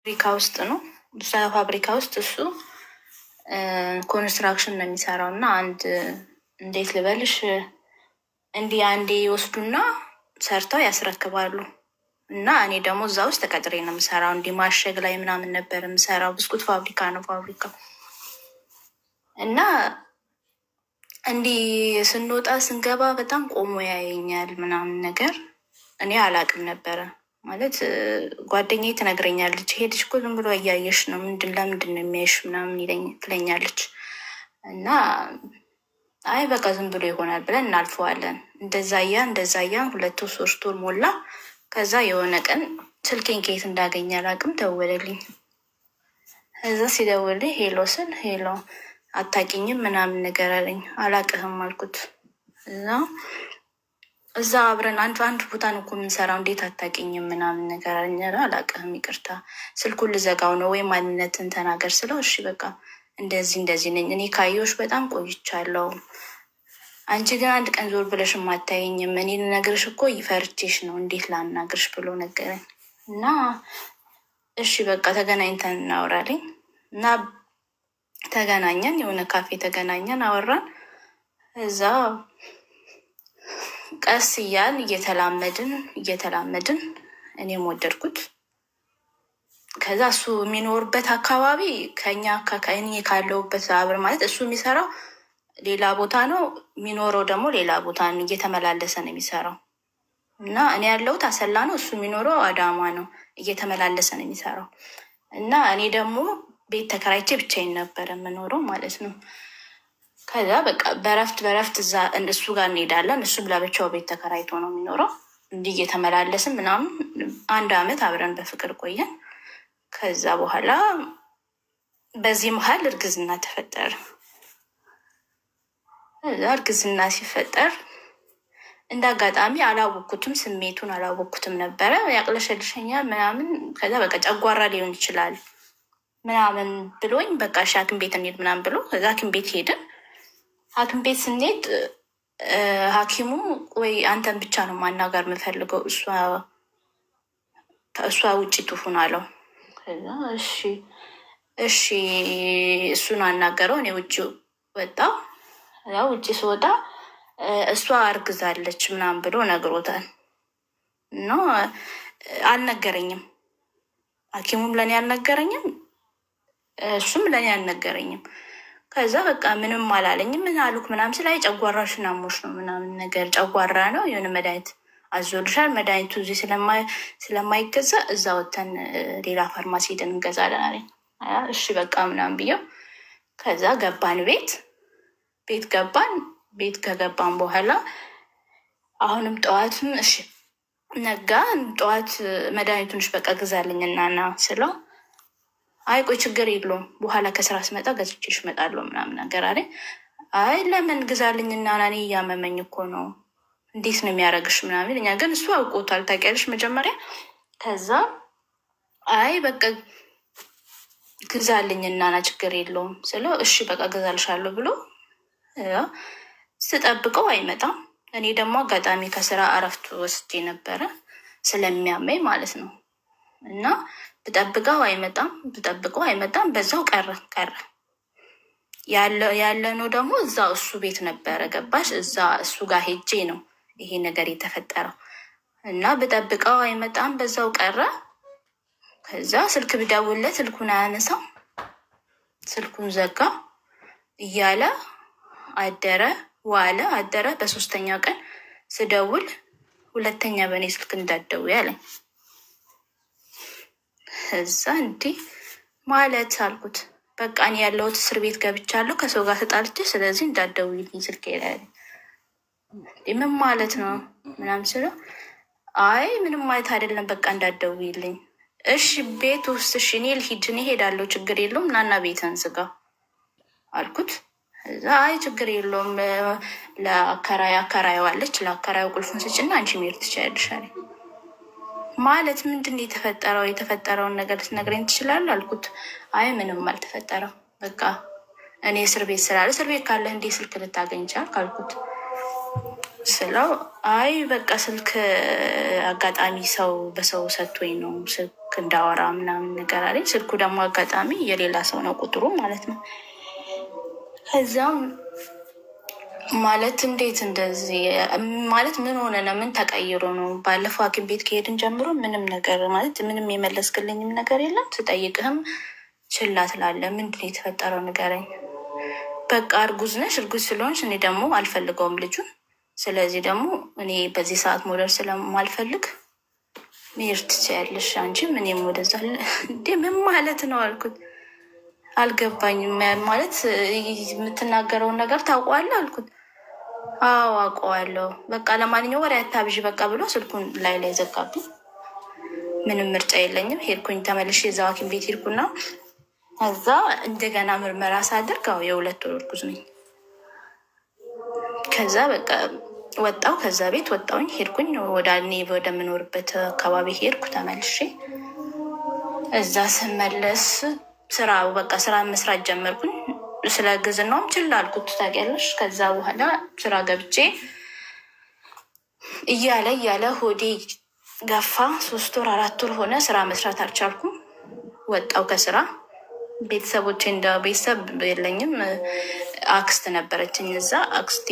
ፋብሪካ ውስጥ ነው። ፋብሪካ ውስጥ እሱ ኮንስትራክሽን ነው የሚሰራው እና አንድ እንዴት ልበልሽ እንዲህ አንዴ ይወስዱና ሰርተው ያስረክባሉ። እና እኔ ደግሞ እዛ ውስጥ ተቀጥሬ ነው የምሰራው። እንዲህ ማሸግ ላይ ምናምን ነበር የምሰራው። ብስኩት ፋብሪካ ነው ፋብሪካው። እና እንዲህ ስንወጣ ስንገባ በጣም ቆሞ ያየኛል ምናምን ነገር። እኔ አላቅም ነበረ ማለት ጓደኛዬ ትነግረኛለች፣ ሄድሽ እኮ ዝም ብሎ እያየሽ ነው፣ ለምንድን ነው የሚያይሽ ምናምን ትለኛለች። እና አይ በቃ ዝም ብሎ ይሆናል ብለን እናልፈዋለን። እንደዛያን 2 ወር ሞላ። ከዛ የሆነ ቀን ስልኬን ከየት እንዳገኘ አላቅም ደወለልኝ። እዛ ሲደውልኝ ሄሎ ስል ሄሎ አታውቂኝም ምናምን ነገር አለኝ። አላቅህም አልኩት። እዛ አብረን አንድ ቦታ ነው እኮ የምንሰራው፣ እንዴት አታውቂኝም ምናምን ነገር አለኝ። አላቅህም ይቅርታ፣ ስልኩን ልዘጋው ነው ወይ ማንነትን ተናገር ስለው እሺ በቃ እንደዚህ ነኝ፣ እኔ ካየሁሽ በጣም ቆይቻለሁ፣ አንቺ ግን አንድ ቀን ዞር ብለሽ አታየኝም፣ እኔ ልነግርሽ እኮ ይፈርቼሽ ነው፣ እንዴት ላናግርሽ ብሎ ነገረኝ። እና እሺ በቃ ተገናኝተን እናወራለኝ። እና ተገናኘን፣ የሆነ ካፌ ተገናኘን፣ አወራን። እዛ ቀስ እያልን እየተላመድን እኔም ወደድኩት። ከዛ እሱ የሚኖርበት አካባቢ ከእኔ ካለሁበት አብር ማለት እሱ የሚሰራው ሌላ ቦታ ነው፣ የሚኖረው ደግሞ ሌላ ቦታ ነው። እየተመላለሰ ነው የሚሰራው። እና እኔ ያለሁት አሰላ ነው፣ እሱ የሚኖረው አዳማ ነው። እየተመላለሰ ነው የሚሰራው። እና እኔ ደግሞ ቤት ተከራይቼ ብቻዬን ነበር የምኖረው ማለት ነው። ከዛ በቃ በረፍት እዛ እሱ ጋር እንሄዳለን። እሱም ለብቻው ቤት ተከራይቶ ነው የሚኖረው። እንዲህ እየተመላለስን ምናምን 1 አመት አብረን በፍቅር ቆየን። ከዛ በኋላ በዚህ መሀል እርግዝና ተፈጠረ። እዛ እርግዝና ሲፈጠር እንደ አጋጣሚ አላወቅኩትም፣ ስሜቱን አላወቅኩትም ነበረ። ያቅለሸልሸኛል ምናምን። ከዛ በቃ ጨጓራ ሊሆን ይችላል ምናምን ብሎኝ በቃ እሺ ሐኪም ቤት እንሄድ ምናምን ብሎ ከዛ ሐኪም ቤት ሄድን። ሐኪም ቤት ስንሄድ ሐኪሙ ወይ አንተን ብቻ ነው ማናገር የምፈልገው፣ እሷ ውጭ ትሁን አለው። ከዛ እሺ እሱን አናገረው። እኔ ውጭ ወጣሁ። ያው ውጭ ስወጣ እሷ አርግዛለች ምናምን ብሎ ነግሮታል። እና አልነገረኝም፣ ሐኪሙም ለእኔ አልነገረኝም፣ እሱም ለእኔ አልነገረኝም። ከዛ በቃ ምንም አላለኝም። ምን አሉክ ምናምን ስላይ ጨጓራሽን አሞሽ ነው ምናምን ነገር፣ ጨጓራ ነው የሆነ መድኃኒት አዞልሻል፣ መድኃኒቱ እዚህ ስለማይገዛ እዛ ወተን ሌላ ፋርማሲ ሄደን እንገዛለን አለኝ። እሺ በቃ ምናምን ብየው ከዛ ገባን ቤት ገባን። ቤት ከገባን በኋላ አሁንም ጠዋትም እሺ ነጋ። ጠዋት መድኃኒቱንሽ በቃ ግዛልኝ እና ስለው አይ ቆይ ችግር የለውም በኋላ ከስራ ስመጣ ገዝቼሽ እመጣለሁ ምናምን ነገር አለኝ። አይ ለምን ግዛልኝ እና እኔ እያመመኝ እኮ ነው፣ እንዴት ነው የሚያደርግሽ ምናምን ይለኛል። ግን እሱ አውቆታል ታውቂያለሽ መጀመሪያ። ከዛ አይ በቃ ግዛልኝ እና ችግር የለውም ስለው እሺ በቃ ገዛልሻለሁ ብሎ ስጠብቀው አይመጣም። እኔ ደግሞ አጋጣሚ ከስራ እረፍት ወስጄ ነበረ ስለሚያመኝ ማለት ነው። እና ብጠብቀው አይመጣም። በዛው ቀረ። ያለ ነው ደግሞ እዛ እሱ ቤት ነበረ ገባሽ። እዛ እሱ ጋር ሄጄ ነው ይሄ ነገር የተፈጠረው። እና ብጠብቀው አይመጣም፣ በዛው ቀረ። ከዛ ስልክ ብደውልለት ስልኩን አያነሳም፣ ስልኩን ዘጋ እያለ አደረ። በ3ኛው ቀን ስደውል ሁለተኛ በእኔ ስልክ እንዳትደውይ አለኝ። እዛ እንዲህ ማለት አልኩት። በቃ እኔ ያለሁት እስር ቤት ገብቻለሁ፣ ከሰው ጋር ተጣልቼ፣ ስለዚህ እንዳትደውይልኝ ስልክ ይላል። ምን ማለት ነው ምናምን ስለው አይ ምንም ማለት አይደለም በቃ እንዳትደውይልኝ። እሺ ቤት ውስጥ እሺ እኔ ልሂድ፣ እኔ እሄዳለሁ ችግር የለውም ናና ቤትን ዝጋ አልኩት። እዛ አይ ችግር የለውም አከራይዋለች፣ ለአከራዩ ቁልፉን ስጭና አንቺ መሄድ ትችያለሽ አለኝ። ማለት ምንድን የተፈጠረውን ነገር ልትነግረኝ ትችላለህ አልኩት። አይ ምንም አልተፈጠረም በቃ እኔ እስር ቤት ስላለ እስር ቤት ካለህ እንዴ ስልክ ልታገኝ ቻልክ አልኩት። ስለው አይ በቃ ስልክ አጋጣሚ ሰው በሰው ሰጥቶኝ ነው ስልክ እንዳወራ ምናምን ነገር አለኝ። ስልኩ ደግሞ አጋጣሚ የሌላ ሰው ነው ቁጥሩ ማለት ነው። ከዛም ማለት እንዴት እንደዚህ ማለት ምን ሆነ ነው? ምን ተቀይሮ ነው? ባለፈው ሐኪም ቤት ከሄድን ጀምሮ ምንም ነገር ማለት ምንም የመለስክልኝም ነገር የለም። ስጠይቅህም ችላ ትላለህ። ምንድን ነው የተፈጠረው ንገረኝ። በቃ እርጉዝ ነሽ፣ እርጉዝ ስለሆንሽ እኔ ደግሞ አልፈልገውም ልጁን። ስለዚህ ደግሞ እኔ በዚህ ሰዓት መውለድ ስለማልፈልግ መሄድ ትችያለሽ አንቺ። ምንም ወደዛ እንዴ ምን ማለት ነው አልኩት። አልገባኝም። ማለት የምትናገረውን ነገር ታውቀዋለህ አልኩት። አዎ አውቀዋለሁ። በቃ ለማንኛውም ወሬ አታብዥ በቃ ብሎ ስልኩን ላይ ዘጋብኝ። ምንም ምርጫ የለኝም። ሄድኩኝ ተመልሼ የዛው ሐኪም ቤት ሄድኩና ከዛ እንደገና ምርመራ ሳደርግ የ2 ወር እርጉዝ ነኝ። ከዛ በቃ ወጣው፣ ከዛ ቤት ወጣውኝ፣ ሄድኩኝ እኔ ወደምኖርበት አካባቢ ሄድኩ ተመልሼ። እዛ ስመለስ ስራ መስራት ጀመርኩኝ። ስለ ግዝናውም ችላ አልኩት ታውቂያለሽ። ከዛ በኋላ ስራ ገብቼ እያለ ሆዴ ገፋ። 3 ወር 4 ወር ሆነ። ስራ መስራት አልቻልኩም። ወጣው ከስራ። ቤተሰቦቼ እንደ ቤተሰብ የለኝም። አክስት ነበረችኝ እዛ። አክስቴ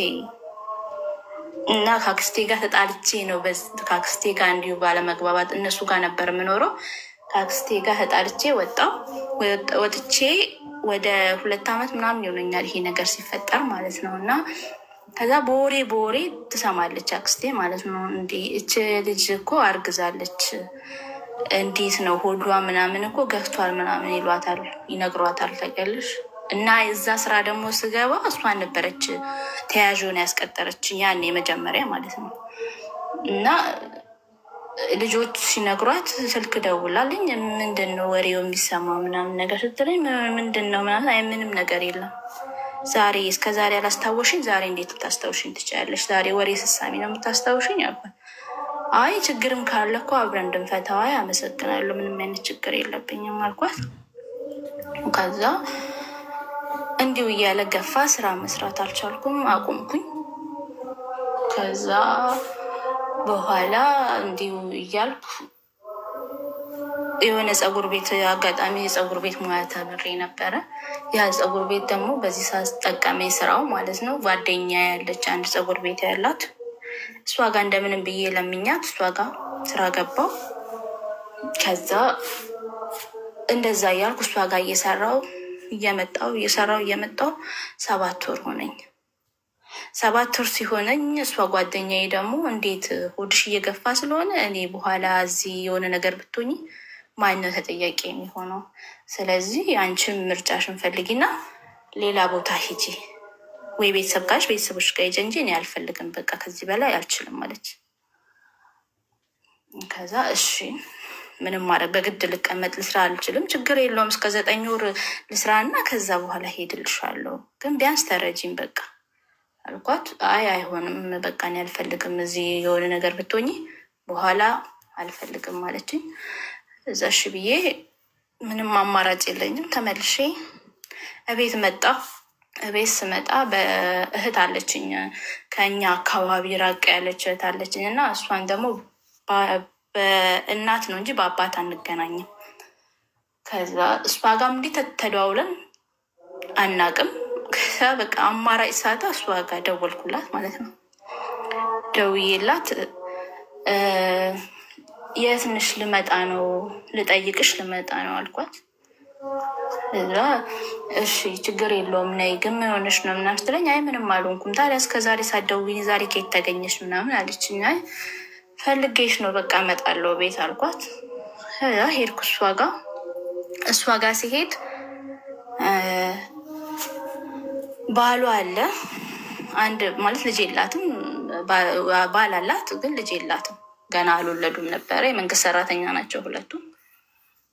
እና ከአክስቴ ጋር ተጣልቼ ነው። ከአክስቴ ጋር እንዲሁ ባለመግባባት እነሱ ጋር ነበር የምኖረው። ከአክስቴ ጋር ተጣልቼ ወጥቼ ወደ 2 ዓመት ምናምን ይሆነኛል ይሄ ነገር ሲፈጠር ማለት ነው። እና ከዛ በወሬ ትሰማለች አክስቴ ማለት ነው። እንዲ እች ልጅ እኮ አርግዛለች፣ እንዴት ነው ሆዷ ምናምን እኮ ገፍቷል ምናምን ይሏታል፣ ይነግሯታል ታውቂያለሽ። እና የዛ ስራ ደግሞ ስገባ እሷን ነበረች ተያዥውን ያስቀጠረች ያኔ መጀመሪያ ማለት ነው። እና ልጆች ሲነግሯት ስልክ ደውላልኝ ምንድን ነው ወሬው የሚሰማው ምናምን ነገር ስትለኝ ምንድን ነው ምናምን፣ አይ ምንም ነገር የለም እስከ ዛሬ አላስታወሽኝ፣ ዛሬ እንዴት ልታስታውሽኝ ትችላለሽ? ዛሬ ወሬ ስሳሚ ነው የምታስታውሽኝ አልኳት። አይ ችግርም ካለ እኮ አብረን እንድንፈታው። አይ አመሰግናለሁ፣ ምንም አይነት ችግር የለብኝም አልኳት። ከዛ እንዲሁ እያለ ገፋ። ስራ መስራት አልቻልኩም፣ አቁምኩኝ። ከዛ በኋላ እንዲሁ እያልኩ የሆነ ፀጉር ቤት አጋጣሚ የፀጉር ቤት ሙያ ተምሬ ነበረ። ያ ፀጉር ቤት ደግሞ በዚህ ሰዓት ጠቀሜ ስራው ማለት ነው። ጓደኛ ያለች አንድ ፀጉር ቤት ያላት፣ እሷ ጋር እንደምንም ብዬ ለምኛት እሷ ጋር ስራ ገባው። ከዛ እንደዛ እያልኩ እሷ ጋር እየሰራው እየመጣው 7 ወር ሆነኝ። 7 ወር ሲሆነኝ እሷ ጓደኛዬ ደግሞ እንዴት ሆድሽ እየገፋ ስለሆነ እኔ በኋላ እዚህ የሆነ ነገር ብትሆኝ ማነው ተጠያቂ የሚሆነው? ስለዚህ አንቺም ምርጫሽን ፈልጊና ሌላ ቦታ ሂጂ፣ ወይ ቤተሰቦች ጋር ሂጂ እንጂ እኔ አልፈልግም፣ በቃ ከዚህ በላይ አልችልም አለች። ከዛ እሺ ምንም ማድረግ በግድ ልቀመጥ ልስራ አልችልም፣ ችግር የለውም እስከ 9 ወር ልስራና ከዛ በኋላ ሄድልሻለሁ፣ ግን ቢያንስ ተረጂም በቃ አልኳት። አይሆንም በቃ እኔ አልፈልግም፣ እዚህ የሆነ ነገር ብትሆኝ በኋላ አልፈልግም አለችኝ። እዛ እሺ ብዬ ምንም አማራጭ የለኝም ተመልሼ እቤት መጣ። እቤት ስመጣ በእህት አለችኝ ከኛ አካባቢ ራቅ ያለች እህት አለችኝ እና እሷን ደግሞ በእናት ነው እንጂ በአባት አንገናኝም። ከዛ እሷ ጋር እንዲህ ተደዋውለን አናቅም። ከዛ በቃ አማራጭ ሳታ እሷ ጋር ደወልኩላት ማለት ነው። ደውዬላት የትንሽ ልመጣ ነው ልጠይቅሽ ልመጣ ነው አልኳት። እዛ እሺ ችግር የለውም ነይ፣ ግን ምን ሆነሽ ነው ምናምን ስትለኝ አይ ምንም አልሆንኩም። ታዲያ እስከ ዛሬ ሳትደውይኝ ዛሬ ከየት ተገኘሽ ምናምን አለችኝ። አይ ፈልጌሽ ነው በቃ እመጣለሁ ቤት አልኳት። ሄድኩ እሷ ጋር ሲሄድ ባሏ አለ። አንድ ማለት ልጅ የላትም፣ ባል አላት ግን ልጅ የላትም፣ ገና አልወለዱም ነበረ። የመንግስት ሰራተኛ ናቸው ሁለቱም።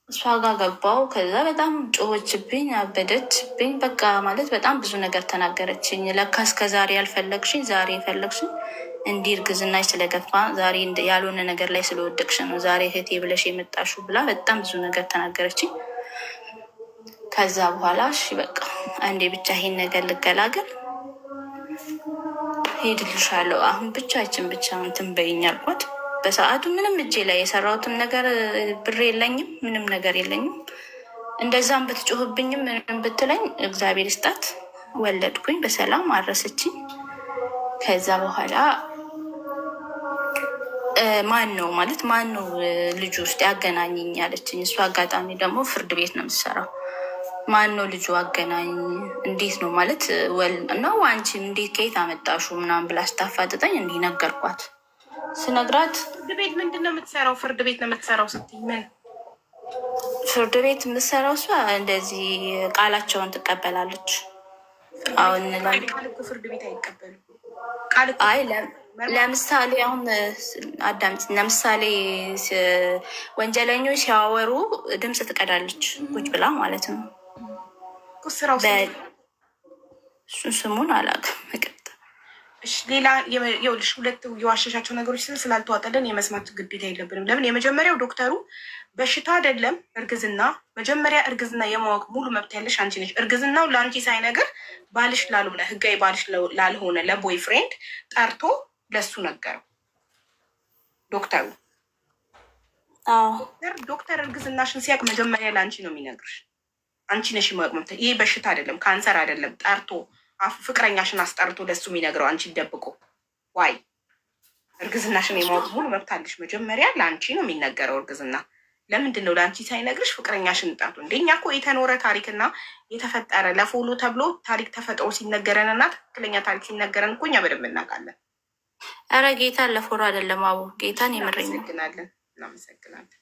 እሷ ጋር ገባው። ከዛ በጣም ጮኸችብኝ፣ አበደችብኝ። በቃ ማለት በጣም ብዙ ነገር ተናገረችኝ። ለካ እስከ ዛሬ ያልፈለግሽኝ ዛሬ የፈለግሽኝ እንዲህ እርግዝናሽ ስለገፋ ዛሬ ያልሆነ ነገር ላይ ስለወደቅሽ ነው ዛሬ እህቴ ብለሽ የመጣሽው ብላ በጣም ብዙ ነገር ተናገረችኝ። ከዛ በኋላ እሺ በቃ አንዴ ብቻ ይሄን ነገር ልገላገል ሄድልሻለሁ፣ አሁን ብቻችን ብቻ እንትን በይኝ አልኳት። በሰዓቱ ምንም እጄ ላይ የሰራሁትም ነገር ብር የለኝም፣ ምንም ነገር የለኝም። እንደዛም ብትጮህብኝም ምንም ብትለኝ እግዚአብሔር ይስጣት ወለድኩኝ፣ በሰላም አረሰችኝ። ከዛ በኋላ ማን ነው ልጁ ውስጥ ያገናኘኝ ያለችኝ። እሱ አጋጣሚ ደግሞ ፍርድ ቤት ነው የምትሰራው። ማን ነው ልጁ አገናኝ፣ እንዴት ነው ማለት ነው አንቺ እንዴት ከየት አመጣሹ ምናምን ብላ ስታፋጥጠኝ እንዲህ ነገርኳት። ስነግራት ፍርድ ቤት ምንድን ነው የምትሰራው? ፍርድ ቤት ነው የምትሰራው ስትይ ምን? ፍርድ ቤት የምትሰራው እሷ እንደዚህ ቃላቸውን ትቀበላለች። አሁን ፍርድ ቤት አይቀበሉ። አይ ለምሳሌ አሁን አዳምጪ። ለምሳሌ ወንጀለኞች ሲያወሩ ድምፅ ትቀዳለች ቁጭ ብላ ማለት ነው። እሱን ስሙን አላውቅም። ሌላ ይኸውልሽ፣ ሁለት የዋሸሻቸው ነገሮች ስላልተዋጠልን የመስማት ግዴታ የለብንም። ለምን? የመጀመሪያው ዶክተሩ በሽታ አይደለም እርግዝና። መጀመሪያ እርግዝና የማወቅ ሙሉ መብት ያለሽ አንቺ ነሽ። እርግዝናው ለአንቺ ሳይነግር ባልሽ ላልሆነ ህጋዊ ባልሽ ላልሆነ ለቦይ ፍሬንድ ጠርቶ ለሱ ነገረው ዶክተሩ። ዶክተር እርግዝናሽን ሲያውቅ መጀመሪያ ለአንቺ ነው የሚነግርሽ። አንቺ ነሽ የማወቅ መብት። ይሄ በሽታ አይደለም፣ ካንሰር አይደለም። ጠርቶ ፍቅረኛሽን አስጠርቶ ለሱ የሚነግረው አንቺ ደብቆ ዋይ። እርግዝናሽን የማወቅ ሙሉ መብት አለሽ። መጀመሪያ ለአንቺ ነው የሚነገረው እርግዝና። ለምንድን ነው ለአንቺ ሳይነግርሽ ፍቅረኛሽን ጠርቶ? እንደኛ እኮ የተኖረ ታሪክና የተፈጠረ ለፎሎ ተብሎ ታሪክ ተፈጥሮ ሲነገረን እና ትክክለኛ ታሪክ ሲነገረን እኮ እኛ በደንብ እናውቃለን። ኧረ ጌታን ለፎሎ አይደለም አቡ ጌታን የምረኝ። እናመሰግናለን።